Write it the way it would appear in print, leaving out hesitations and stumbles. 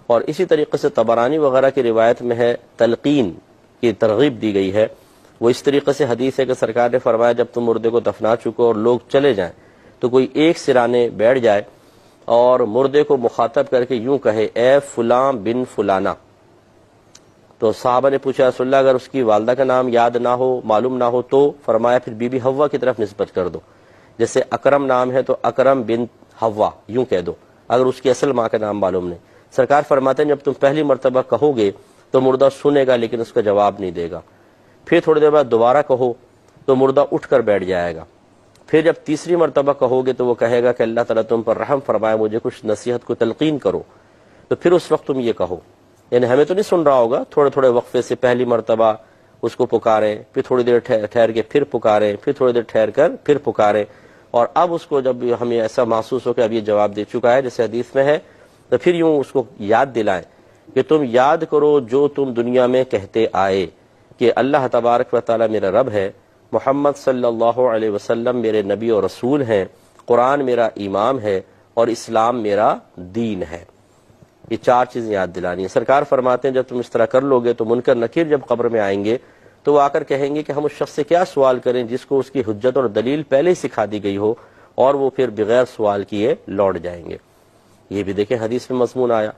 اور اسی طریقے سے طبرانی وغیرہ کی روایت میں ہے تلقین کی ترغیب دی گئی ہے. وہ اس طریقے سے حدیث ہے کہ سرکار نے فرمایا جب تم مردے کو دفنا چکو اور لوگ چلے جائیں تو کوئی ایک سرانے بیٹھ جائے اور مردے کو مخاطب کر کے یوں کہے اے فلاں بن فلانا. تو صحابہ نے پوچھا رسول اللہ اگر اس کی والدہ کا نام یاد نہ ہو معلوم نہ ہو تو فرمایا پھر بی بی حوا کی طرف نسبت کر دو. جیسے اکرم نام ہے تو اکرم بن حوا یوں کہہ دو اگر اس کی اصل ماں کا نام معلوم نہیں. سرکار فرماتے ہیں جب تم پہلی مرتبہ کہو گے تو مردہ سنے گا لیکن اس کا جواب نہیں دے گا. پھر تھوڑی دیر بعد دوبارہ کہو تو مردہ اٹھ کر بیٹھ جائے گا. پھر جب تیسری مرتبہ کہو گے تو وہ کہے گا کہ اللہ تعالیٰ تم پر رحم فرمائے مجھے کچھ نصیحت کو تلقین کرو. تو پھر اس وقت تم یہ کہو یعنی ہمیں تو نہیں سن رہا ہوگا تھوڑے تھوڑے وقفے سے پہلی مرتبہ اس کو پکاریں پھر تھوڑی دیر ٹھہر کے پھر پکاریں پھر تھوڑی دیر ٹھہر کر پھر پکاریں اور اب اس کو جب ہمیں ایسا محسوس ہو کہ اب یہ جواب دے چکا ہے جیسے حدیث میں ہے تو پھر یوں اس کو یاد دلائیں کہ تم یاد کرو جو تم دنیا میں کہتے آئے کہ اللہ تبارک و تعالی میرا رب ہے, محمد صلی اللہ علیہ وسلم میرے نبی اور رسول ہیں, قرآن میرا امام ہے اور اسلام میرا دین ہے. یہ چار چیزیں یاد دلانی ہیں. سرکار فرماتے ہیں جب تم اس طرح کر لو گے تو منکر نکیر جب قبر میں آئیں گے تو وہ آ کر کہیں گے کہ ہم اس شخص سے کیا سوال کریں جس کو اس کی حجت اور دلیل پہلے ہی سکھا دی گئی ہو, اور وہ پھر بغیر سوال کیے لوٹ جائیں گے. یہ بھی دیکھیں حدیث میں مضمون آیا.